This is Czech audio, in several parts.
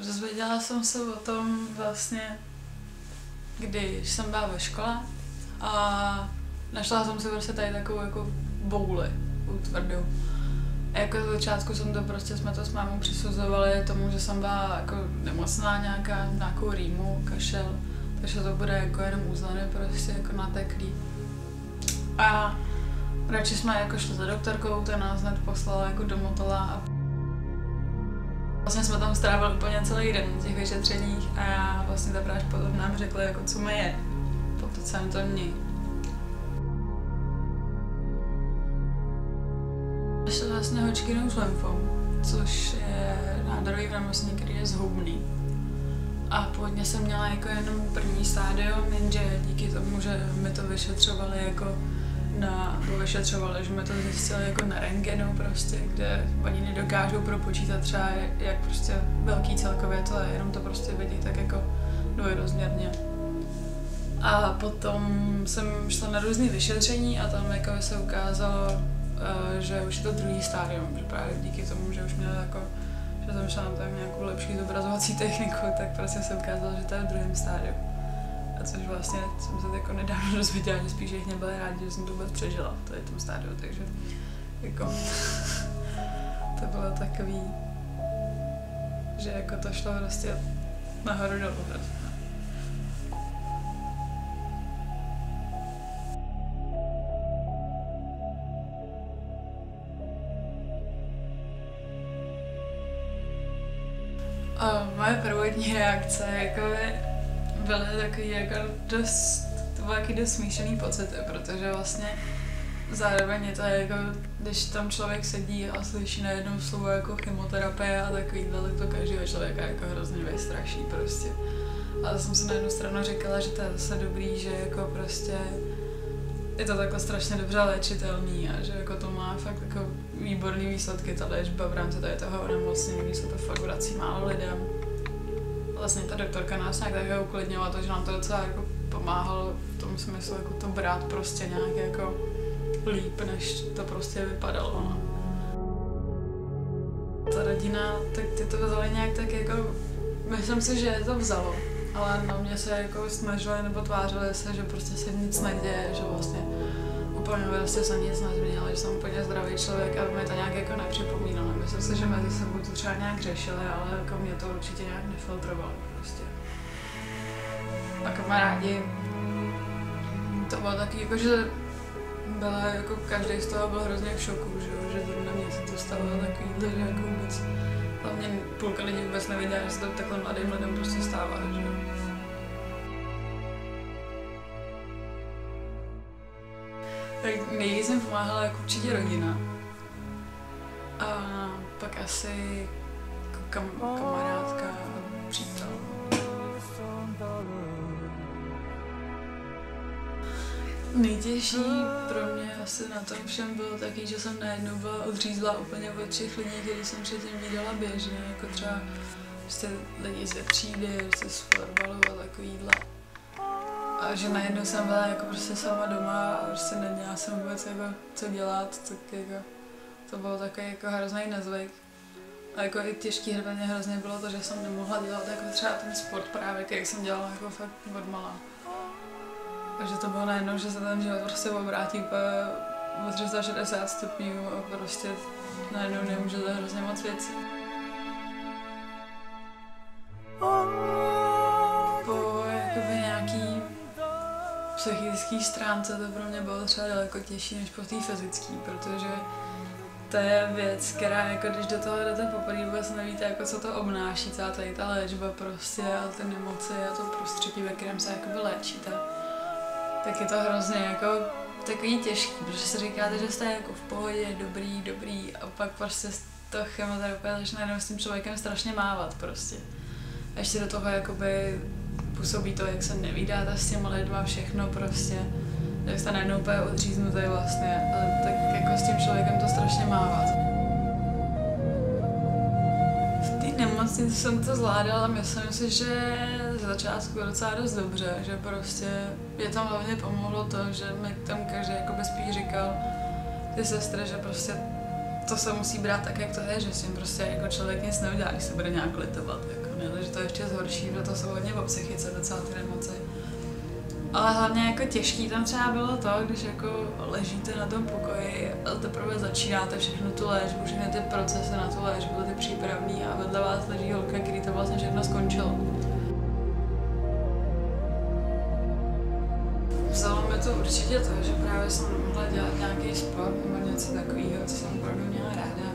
Dozvěděla jsem se o tom vlastně, když jsem byla ve škole a našla jsem si prostě tady takovou jako bouli tvrdou. A jako z začátku jsme to s mámou přisuzovali tomu, že jsem byla jako nemocná nějakou rýmu, kašel, takže to bude jako jenom uzleny prostě jako nateklý. A radši jsme jako šli za doktorkou, ta nás hned poslala jako do Motola a vlastně jsme tam strávili úplně celý den v těch vyšetřeních a já vlastně ta práž potom nám řekla, jako co mi je po to celém tom dní. Našli vlastně Hodgkinovou lymfom, což je nádorový onemocnění, který je zhoubný. A původně jsem měla jako jenom první stádium, jenže díky tomu, že mi to vyšetřovali že mi to zjistili jako na rentgenu prostě, kde oni nedokážou propočítat třeba jak prostě velký celkově to je, jenom to prostě vidí tak jako dvojrozměrně. A potom jsem šla na různé vyšetření a tam jako se ukázalo, že už je to druhý stádium, že právě díky tomu, že už měla jako, že jsem šla na tam nějakou lepší zobrazovací techniku, tak prostě se ukázalo, že to je v druhém stádiu. A což vlastně jsem se jako nedávno dozvěděla, že spíš jich nebyla rádi, že jsem to vůbec přežila v tom stádiu, takže jako to bylo takový, že jako to šlo prostě nahoru dolů. A moje prvotní reakce jako byly takový jako dost smíšený pocity, protože vlastně zároveň je to jako, když tam člověk sedí a slyší najednou slovo jako chemoterapie a takovýhle, tak to každého člověka jako hrozně vystraší prostě. Ale jsem si na jednu stranu říkala, že to je zase dobrý, že jako prostě je to takhle strašně dobře léčitelný a že jako to má fakt jako výborný výsledky ta léčba v rámci tady toho onemocnění, se to fakt vrací málo lidem. Vlastně ta doktorka nás nějak také uklidnila to, že nám to docela jako pomáhalo v tom smyslu jako to brát prostě nějak jako líp, než to prostě vypadalo. No. Ta rodina, tak ty to vzali nějak tak jako, myslím si, že je to vzalo, ale na mě se jako snažili nebo tvářili se, že prostě se nic neděje, že vlastně úplně prostě se nic nezměnilo, že jsem úplně zdravý člověk a mi to nějak jako nepřipomínalo. Myslím si, že mezi sebou to třeba nějak řešili, ale jako mě to určitě nějak nefiltrovalo prostě. A kamarádi, to bylo taky jako, že byla jako každý z toho byl hrozně v šoku, že zrovna mě se to stalo takovýhle, že jako vůbec, hlavně půlka lidí vůbec nevěděla, že se to takhle mladým lidem prostě stává, že. Tak nejvíc jsem pomáhala jako určitě rodina. A pak asi jako kamarádka a přítel. Nejtěžší pro mě asi na tom všem bylo taky, že jsem najednou byla odřízla úplně od všech lidí, který jsem předtím viděla běžně, jako třeba prostě lidi ze třídy, prostě z florbalu a takovýhle. A že najednou jsem byla jako prostě sama doma a prostě neměla jsem vůbec jako co dělat, tak jako to bylo takový jako hrozný nezvyk. A jako i těžký hrozně bylo to, že jsem nemohla dělat jako třeba ten sport právě, který jsem dělala jako fakt od malá. A že to bylo najednou, že se ten život prostě obrátí úplně o 360 stupňů a prostě najednou nemůžete hrozně moc věcí. Po jakoby nějaký psychický stránce to pro mě bylo třeba daleko těžší než po té fyzické, protože to je věc, která jako když do toho jdete poprvé, vůbec nevíte, jako co to obnáší, celá tady ta léčba prostě a ty nemoci a to prostředí, ve kterém se jakoby léčíte. Tak je to hrozně jako takový těžký, protože si říkáte, že jste jako v pohodě, dobrý a pak prostě to chemoterapie začne najednou s tím člověkem strašně mávat prostě. A ještě do toho jakoby působí to, jak se nevídáte s těma lidma, všechno prostě, jak jste najednou úplně odříznutý vlastně, ale tak jako s tím člověkem to strašně mávat. V té nemocnici jsem to zvládala, myslím si, že z začátku docela dost dobře, že prostě mě tam hlavně pomohlo to, že mi tam každý jakoby spíš říkal ty sestry, že prostě to se musí brát tak, jak to je, že s tím prostě jako člověk nic neudělá, když se bude nějak litovat, jako ne, že to je ještě zhorší, protože to jsou hodně o psychice docela ty nemoci. Ale hlavně jako těžký tam třeba bylo to, když jako ležíte na tom pokoji a teprve začínáte všechno tu léčbu, všechny ty procesy na tu léčbu, ty přípravný a vedle vás leží holka, který to vlastně všechno skončilo. Vzalo mi to určitě to, že právě jsem nemohla dělat nějaký sport nebo něco takového, co jsem opravdu měla ráda.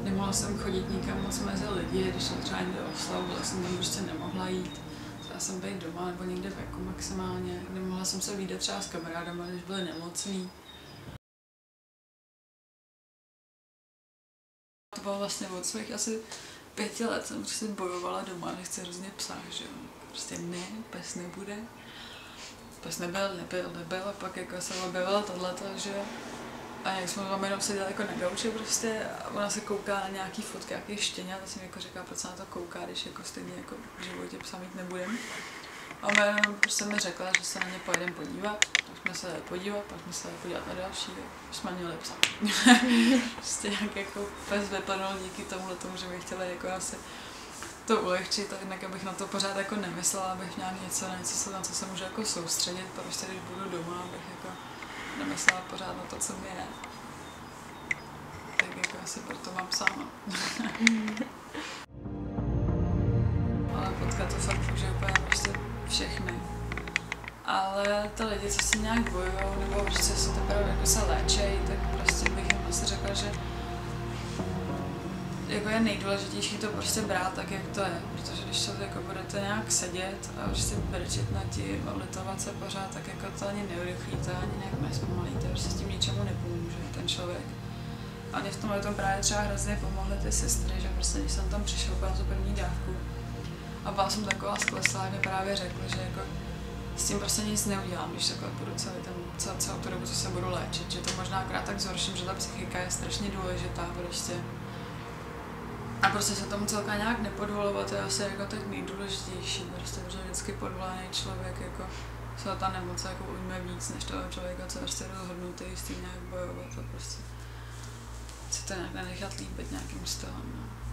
Nemohla jsem chodit nikam moc mezi lidi, když jsem třeba někde oslavila, jsem tam prostě nemohla jít. Chtěla jsem být doma nebo někde venku maximálně. Nemohla jsem se vyjít třeba s kamarádama, když byli nemocní. To bylo vlastně od svých asi 5 let, jsem prostě bojovala doma, nechci hrozně psa, že jo. Prostě ne, pes nebude. Pes nebyl, a pak jako se objevila tohleto, že a jak jsme tam jenom seděli jako na gauči prostě a ona se kouká na nějaký fotky, nějaký štěně a ta si mi jako říká, proč se na to kouká, když jako stejně jako v životě psa mít nebudem. A ona jenom prostě mi řekla, že se na ně pojedeme podívat, tak jsme se podívat, pak jsme se podívat na další, jsme měli psa. Prostě nějak jako pes vypadnul díky tomu, že mi chtěli jako asi to ulehčit, tak jinak abych na to pořád jako nemyslela, abych měla něco, na co se můžu jako soustředit, prostě když budu doma, abych jako nemyslela pořád na to, co mi je. Tak jako asi proto mám sama. Ale potkat to fakt může úplně prostě všechny. Ale ty lidi, co si nějak bojujou, nebo prostě se teprve jako se léčejí, tak prostě bych jim asi řekla, že jako je nejdůležitější to prostě brát tak, jak to je, protože když to jako budete nějak sedět a prostě brčet na tím a litovat se pořád, tak jako to ani neurychlíte, ani nějak nezpomalíte, prostě s tím ničemu nepomůže ten člověk. A mě v tomhle tom právě třeba hrozně pomohly ty sestry, že prostě když jsem tam přišel po tu první dávku a byla jsem taková skleslá, kde právě řekla, že jako s tím prostě nic neudělám, když takhle budu celou tu dobu, co se budu léčit, že to možná akorát tak zhorším, že ta psychika je strašně důležitá prostě. A prostě se tomu celkem nějak nepodvolovat je asi jako tak nejdůležitější, prostě, protože vždycky podvolený člověk jako se ta nemoc jako ujme víc, než toho člověka, co je prostě rozhodnutý s tím nějak bojovat a prostě se to nějak nenechat líbit nějakým stylem. No.